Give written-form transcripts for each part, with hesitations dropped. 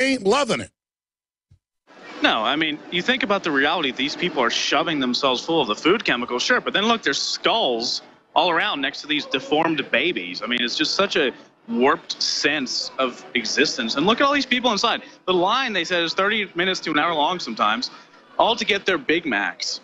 ain't loving it. No, I mean, you think about the reality. These people are shoving themselves full of the food chemicals, sure, but then look, there's skulls all around next to these deformed babies. I mean, it's just such a warped sense of existence. And look at all these people inside. The line, they said, is 30 minutes to an hour long sometimes, all to get their Big Macs.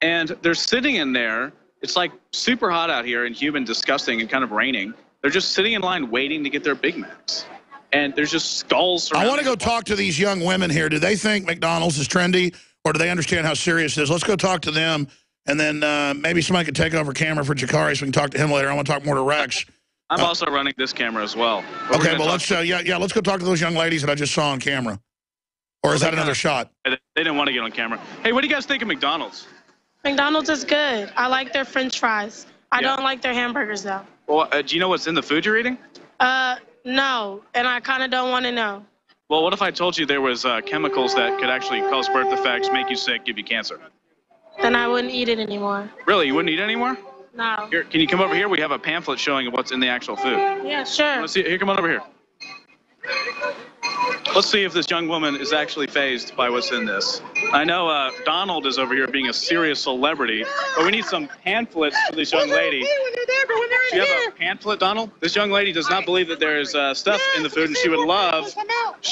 And they're sitting in there. It's like super hot out here and humid, disgusting, and kind of raining. They're just sitting in line waiting to get their Big Macs. And there's just skulls. I want to go talk to these young women here. Do they think McDonald's is trendy, or do they understand how serious it is? Let's go talk to them, and then maybe somebody could take over camera for Jakari so we can talk to him later. I want to talk more to Rex. I'm also running this camera as well. Okay, well, let's let's go talk to those young ladies that I just saw on camera. Or is that another shot? They didn't want to get on camera. Hey, what do you guys think of McDonald's? McDonald's is good. I like their French fries. I don't like their hamburgers, though. Well, do you know what's in the food you're eating? No, and I kind of don't want to know. Well, what if I told you there was chemicals that could actually cause birth defects, make you sick, give you cancer? Then I wouldn't eat it anymore. Really? You wouldn't eat it anymore? No. Here, can you come over here? We have a pamphlet showing what's in the actual food. Yeah, sure. Let's see. Here, come on over here. Let's see if this young woman is actually fazed by what's in this. I know Donald is over here being a serious celebrity, but we need some pamphlets for this young lady. Do you have a pamphlet, Donald? This young lady does not believe that there is stuff in the food, and she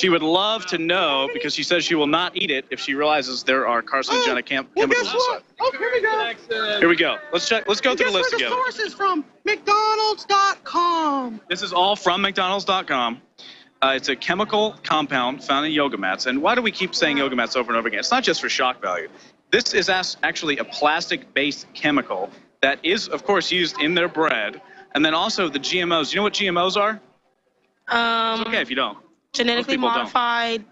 would love to know, because she says she will not eat it if she realizes there are carcinogenic chemicals inside. Oh, here we go. Here we go. Let's check. Let's go through the list together. Guess where the source is from? McDonald's.com. This is all from McDonald's.com. It's a chemical compound found in yoga mats. And why do we keep saying yoga mats over and over again? It's not just for shock value. This is actually a plastic-based chemical that is, of course, used in their bread. And then also the GMOs. Do you know what GMOs are? It's okay if you don't. Genetically modified.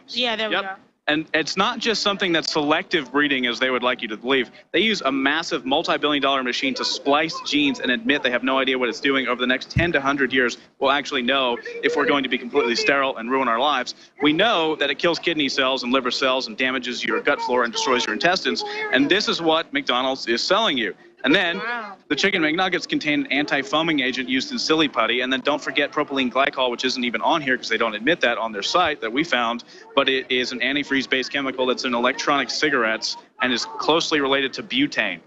Yeah, there we go. And it's not just something that's selective breeding, as they would like you to believe. They use a massive multi-billion-dollar machine to splice genes and admit they have no idea what it's doing. Over the next 10 to 100 years, we'll actually know if we're going to be completely sterile and ruin our lives. We know that it kills kidney cells and liver cells and damages your gut flora and destroys your intestines. And this is what McDonald's is selling you. And then the chicken McNuggets contain an anti-foaming agent used in silly putty. And then don't forget propylene glycol, which isn't even on here because they don't admit that on their site that we found. But it is an antifreeze-based chemical that's in electronic cigarettes and is closely related to butane.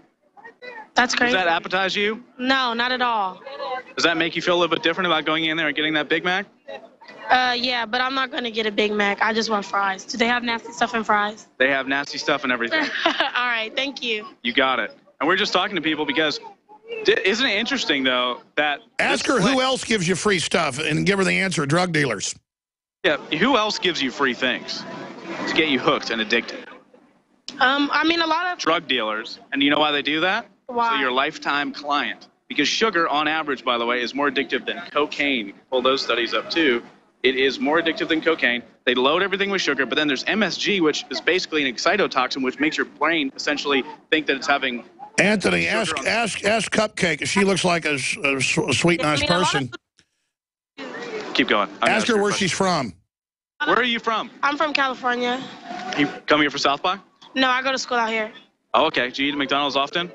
That's crazy. Does that appetize you? No, not at all. Does that make you feel a little bit different about going in there and getting that Big Mac? Yeah, but I'm not going to get a Big Mac. I just want fries. Do they have nasty stuff in fries? They have nasty stuff and everything. All right, thank you. You got it. And we're just talking to people because isn't it interesting, though, that... Ask her who else gives you free stuff and give her the answer, drug dealers. Yeah, who else gives you free things to get you hooked and addicted? I mean, a lot of... Drug dealers. And you know why they do that? Why? So you're a lifetime client. Because sugar, on average, by the way, is more addictive than cocaine. You can pull those studies up, too. It is more addictive than cocaine. They load everything with sugar, but then there's MSG, which is basically an excitotoxin, which makes your brain essentially think that it's having... Anthony, ask Cupcake if she looks like a sweet, nice person. Keep going. Ask her where she's from. Where are you from? I'm from California. You come here for South by? No, I go to school out here. Oh, okay. Do you eat at McDonald's often?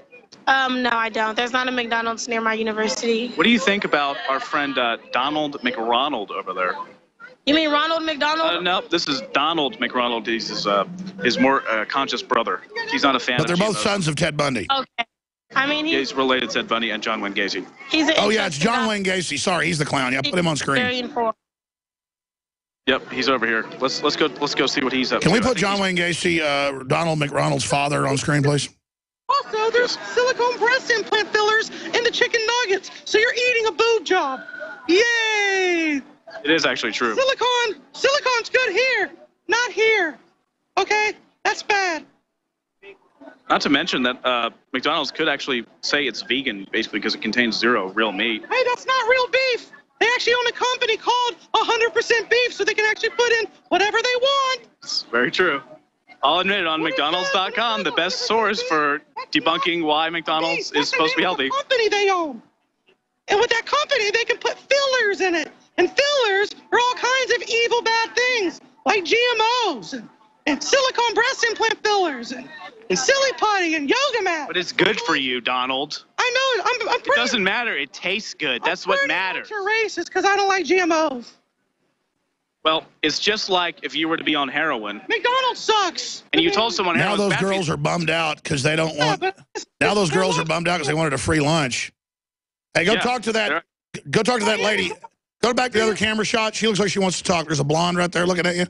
No, I don't. There's not a McDonald's near my university. What do you think about our friend Donald McRonald over there? You mean Ronald McDonald? No, this is Donald McRonald. He's his more conscious brother. He's not a fan. But they're both sons of Ted Bundy. Okay. I mean, he's related to Ted Bundy and John Wayne Gacy. Oh yeah, it's John Wayne Gacy. Sorry, he's the clown. Yeah, put him on screen. Very important. Yep, he's over here. Let's go see what he's up to. Can we put John Wayne Gacy, Donald McRonald's father, on screen, please? Also, there's silicone breast implant fillers in the chicken nuggets, so you're eating a boob job. Yay! It is actually true. Silicone's good here, not here. Okay, that's bad. Not to mention that McDonald's could actually say it's vegan, basically, because it contains 0 real meat. Hey, that's not real beef. They actually own a company called 100% Beef, so they can actually put in whatever they want. It's very true. I'll admit it, on McDonald's.com, the best source for debunking why McDonald's is supposed to be healthy. Company they own. And with that company, they can put fillers in it. And fillers are all kinds of evil, bad things, like GMOs and silicone breast implant fillers and silly putty and yoga mat. But it's good for you, Donald. I know. I'm pretty... It doesn't matter. It tastes good. That's what matters. I'm racist because I don't like GMOs. Well, it's just like if you were to be on heroin McDonald's sucks. and you told someone Now heroin's those bad for you. girls are bummed out because they don't Yeah, want. but Now those girls are bummed out because they wanted a free lunch. Hey, go Yeah, talk to that. they're- Go talk to that lady. Go back to the other camera shot. She looks like she wants to talk. There's a blonde right there looking at you.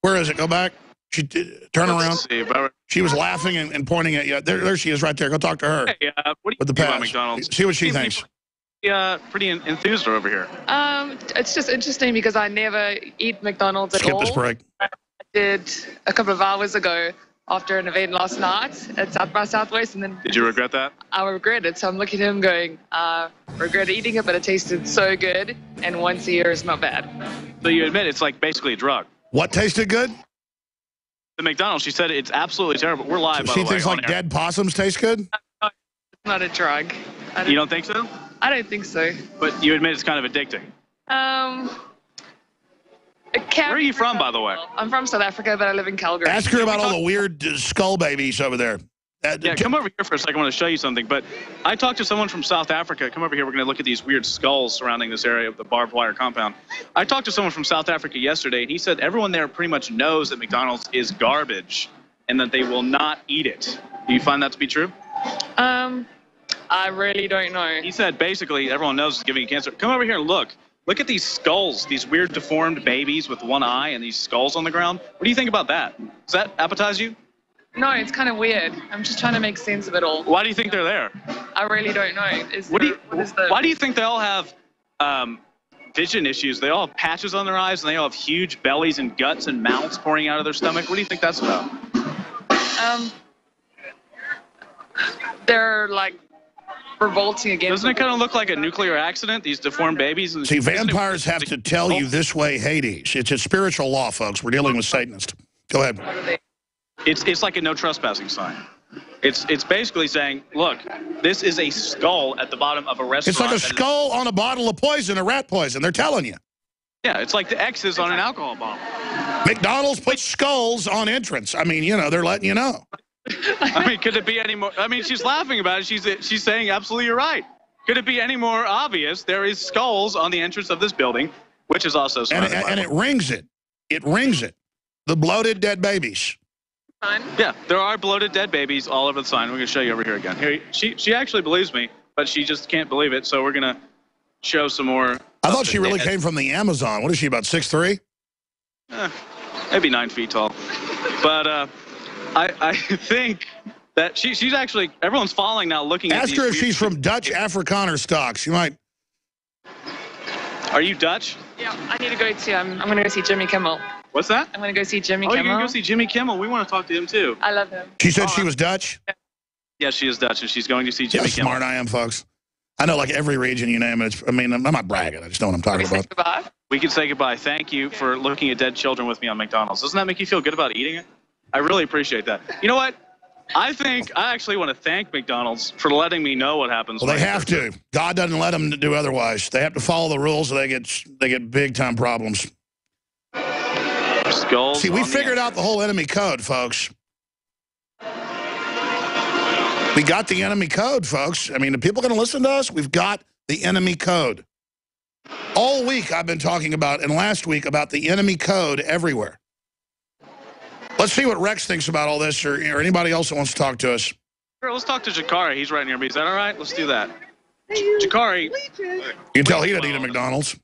Where is it? Go back. She turn around. Let's see, but- She was laughing and pointing at you. There she is right there. Go talk to her Hey, what do you with the think about pass. McDonald's? See what she Seems to be thinks. pretty enthused over here. It's just interesting because I never eat McDonald's at Skip all. this break. I did a couple of hours ago after an event last night at South by Southwest, and then Did you regret that? I regret it. So I'm looking at him going, regret eating it, but it tasted so good, and once a year is not bad. So you admit it's like basically a drug. What tasted good? The McDonald's, she said it's absolutely terrible. We're live, by She the way. thinks on like air. dead possums taste good? It's not a drug. You don't think so? I don't think so. But you admit it's kind of addicting. Where are you from, by the way? I'm from South Africa, but I live in Calgary. Ask her about all the weird skull babies over there. Yeah, come over here for a second. I want to show you something. But I talked to someone from South Africa. Come over here. We're going to look at these weird skulls surrounding this area of the barbed wire compound. I talked to someone from South Africa yesterday, and he said everyone there pretty much knows that McDonald's is garbage and that they will not eat it. Do you find that to be true? I really don't know. He said basically everyone knows it's giving you cancer. Come over here and look. Look at these skulls, these weird deformed babies with one eye and these skulls on the ground. What do you think about that? Does that appetize you? No, it's kind of weird. I'm just trying to make sense of it all. Why do you think they're there? I really don't know. Why do you think they all have vision issues? They all have patches on their eyes and they all have huge bellies and guts and mouths pouring out of their stomach. What do you think that's about? They're like revolting against. Doesn't it kind of look like a nuclear accident? These deformed babies. And See, vampires have to tell you this way, Hades. It's a spiritual law, folks. We're dealing with Satanists. Go ahead. It's like a no trespassing sign. It's basically saying, look, this is a skull at the bottom of a restaurant. It's like a skull on a bottle of poison, a rat poison. They're telling you. Yeah, it's like the X's on an alcohol bottle. McDonald's puts skulls on entrance. I mean, you know, they're letting you know. I mean, could it be any more? I mean, she's laughing about it. She's saying absolutely you're right. Could it be any more obvious? There is skulls on the entrance of this building, which is also surrounded by And it rings it. It rings it. The bloated dead babies. Yeah, there are bloated dead babies all over the sign. We're going to show you over here again. Here, she actually believes me, but she just can't believe it. So we're going to show some more. I thought she really came from the Amazon. What is she, about 6'3"? Maybe 9 feet tall. But I think that she's actually, everyone's falling now looking at Ask these her if weird- she's from Dutch Afrikaner stocks. You might. Are you Dutch? Yeah, I need to go to. I'm going to go see Jimmy Kimmel. What's that? I'm going to go see Jimmy Oh, you're Kimmel. going to go see Jimmy Kimmel. We want to talk to him, too. I love him. She said she was Dutch. Yeah, she is Dutch, and she's going to see See how Jimmy Kimmel. smart I am, folks. I know like every region you name it. I mean, I'm not bragging. I just know what I'm talking Can we say about. goodbye? We can say goodbye. Thank you for looking at dead children with me on McDonald's. Doesn't that make you feel good about eating it? I really appreciate that. You know what? I actually want to thank McDonald's for letting me know what happens. Well, they have to. God doesn't let them do otherwise. They have to follow the rules, or they get big time problems. Skulls. See, we on the figured out the whole enemy code, folks. We got the enemy code, folks. I mean, the people going to listen to us? We've got the enemy code. All week I've been talking about, and last week, about the enemy code everywhere. Let's see what Rex thinks about all this, or anybody else that wants to talk to us. Sure, let's talk to Jakari. He's right near me. Is that all right? Let's do that. Jakari, You can tell he didn't eat at McDonald's.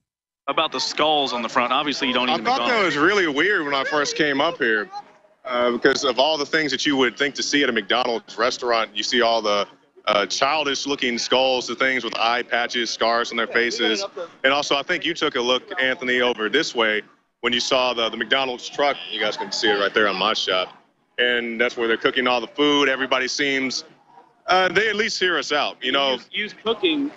about the skulls on the front. Obviously, you don't eat I at thought that McDonald's. was really weird when I first came up here because of all the things that you would think to see at a McDonald's restaurant. You see all the childish-looking skulls, the things with eye patches, scars on their faces. And also, I think you took a look, Anthony, over this way when you saw the McDonald's truck. You guys can see it right there on my shot. And that's where they're cooking all the food. Everybody seems, they at least hear us out, you know. Use cooking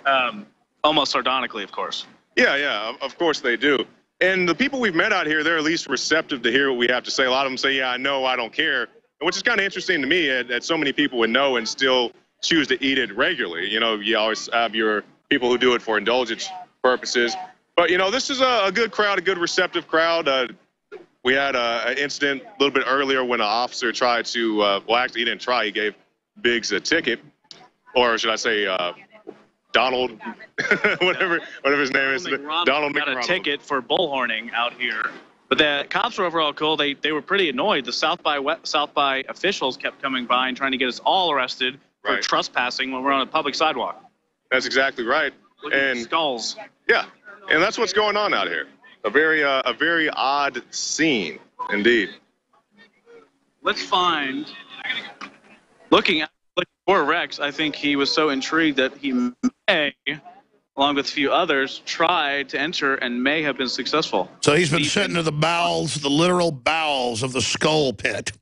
almost sardonically, of course. Yeah, of course they do. And the people we've met out here, they're at least receptive to hear what we have to say. A lot of them say, yeah, I know, I don't care. Which is kind of interesting to me that so many people would know and still choose to eat it regularly. You know, you always have your people who do it for indulgence purposes. But, you know, this is a good crowd, a good receptive crowd. We had an incident a little bit earlier when an officer tried to, well, actually, he didn't try. He gave Biggs a ticket. Or should I say Donald, whatever his name is. Donald got a McRonald. ticket for bullhorning out here. But the cops were overall cool. They were pretty annoyed. The South by officials kept coming by and trying to get us all arrested for trespassing when we're on a public sidewalk. That's exactly right. Look at the skulls. Yeah, and that's what's going on out here. A very odd scene, indeed. Let's find. Looking for Rex, I think he was so intrigued that he may, along with a few others, tried to enter and may have been successful. So he's been sent into the bowels, the literal bowels of the skull pit.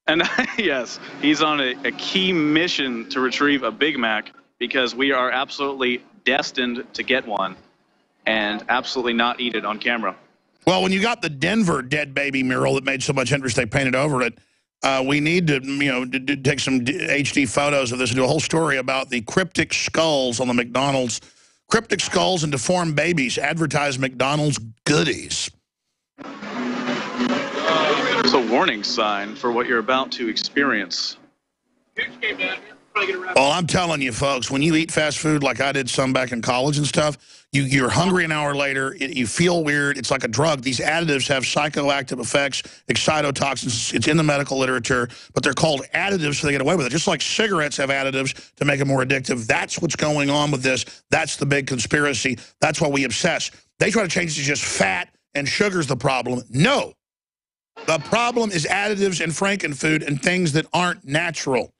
And yes, he's on a key mission to retrieve a Big Mac because we are absolutely destined to get one and absolutely not eat it on camera. Well, when you got the Denver dead baby mural that made so much interest, they painted over it. We need to, take some HD photos of this and do a whole story about the cryptic skulls on the McDonald's. Cryptic skulls and deformed babies advertise McDonald's goodies. It's a warning sign for what you're about to experience. Well, I'm telling you, folks, when you eat fast food like I did some back in college and stuff, you're hungry an hour later, you feel weird, it's like a drug. These additives have psychoactive effects, excitotoxins, it's in the medical literature, but they're called additives so they get away with it. Just like cigarettes have additives to make them more addictive, that's what's going on with this. That's the big conspiracy. That's why we obsess. They try to change it to just fat and sugar's the problem. No. The problem is additives and frankenfood and things that aren't natural.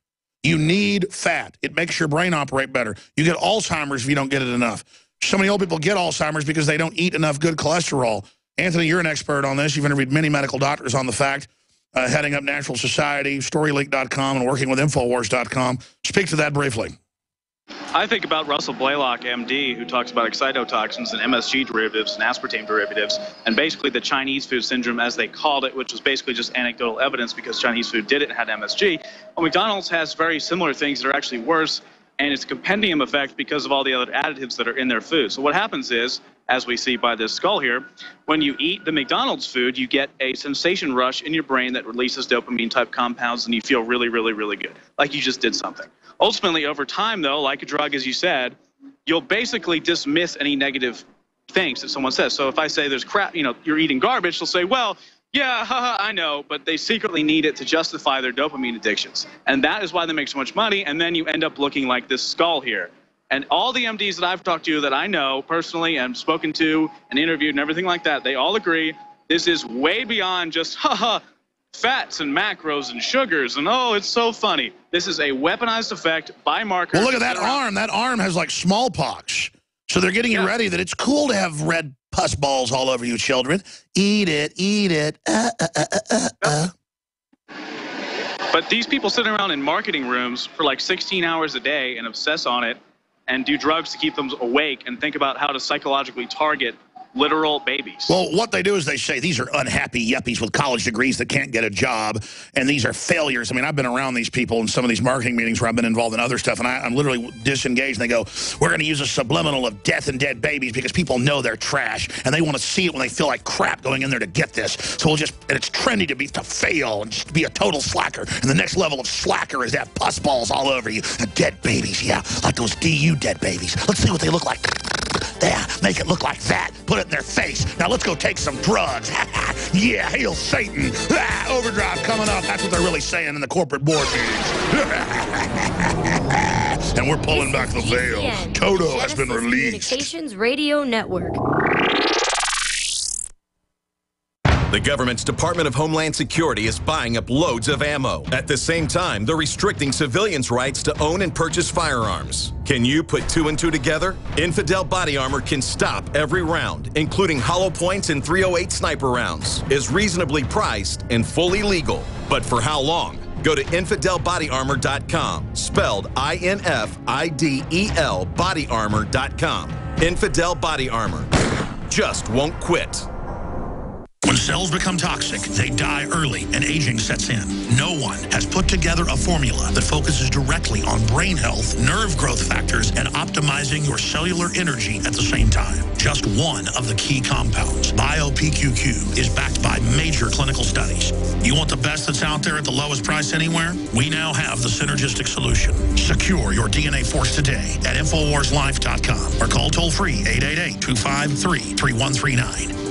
You need fat. It makes your brain operate better. You get Alzheimer's if you don't get it enough. So many old people get Alzheimer's because they don't eat enough good cholesterol. Anthony, you're an expert on this. You've interviewed many medical doctors on the fact, heading up Natural Society, StoryLeak.com, and working with Infowars.com. Speak to that briefly. I think about Russell Blaylock, MD, who talks about excitotoxins and MSG derivatives and aspartame derivatives, and basically the Chinese food syndrome, as they called it, which was basically just anecdotal evidence because Chinese food did it and had MSG. Well, McDonald's has very similar things that are actually worse, and it's a compendium effect because of all the other additives that are in their food. So what happens is, as we see by this skull here, when you eat the McDonald's food, you get a sensation rush in your brain that releases dopamine-type compounds, and you feel really, really, really good, like you just did something. Ultimately, over time, though, like a drug, as you said, you'll basically dismiss any negative things that someone says. So if I say there's crap, you're eating garbage, they'll say, well, yeah, haha, I know, but they secretly need it to justify their dopamine addictions. And that is why they make so much money, and then you end up looking like this skull here. And all the MDs that I've talked to that I know personally and spoken to and interviewed and everything like that, they all agree this is way beyond just, haha, fats and macros and sugars, and oh, it's so funny. This is a weaponized effect by markers. Well, look at that arm. That arm has like smallpox. So they're getting you ready that it's cool to have red pus balls all over you, children. Eat it, eat it. But these people sit around in marketing rooms for like 16 hours a day and obsess on it and do drugs to keep them awake and think about how to psychologically target literal babies. Well, what they do is they say these are unhappy yuppies with college degrees that can't get a job, and these are failures. I mean, I've been around these people in some of these marketing meetings where I've been involved in other stuff, and I'm literally disengaged, and they go, we're going to use a subliminal of death and dead babies because people know they're trash, and they want to see it when they feel like crap going in there to get this. So we'll just, and it's trendy to fail and just be a total slacker, and the next level of slacker is to have pus balls all over you. And dead babies, yeah, like those DU dead babies. Let's see what they look like. Yeah, make it look like that. Put it in their face. Now let's go take some drugs. Yeah, hail Satan. Overdrive coming up. That's what they're really saying in the corporate board meetings. And we're pulling back the veil. Toto has been released. Communications Radio Network. The government's Department of Homeland Security is buying up loads of ammo. At the same time, they're restricting civilians' rights to own and purchase firearms. Can you put two and two together? Infidel Body Armor can stop every round, including hollow points and .308 sniper rounds, is reasonably priced and fully legal. But for how long? Go to InfidelBodyArmor.com, spelled INFIDEL bodyarmor.com. Infidel Body Armor. Just won't quit. When cells become toxic, they die early and aging sets in. No one has put together a formula that focuses directly on brain health, nerve growth factors, and optimizing your cellular energy at the same time. Just one of the key compounds, BioPQQ, is backed by major clinical studies. You want the best that's out there at the lowest price anywhere? We now have the synergistic solution. Secure your DNA force today at InfoWarsLife.com or call toll-free 888-253-3139.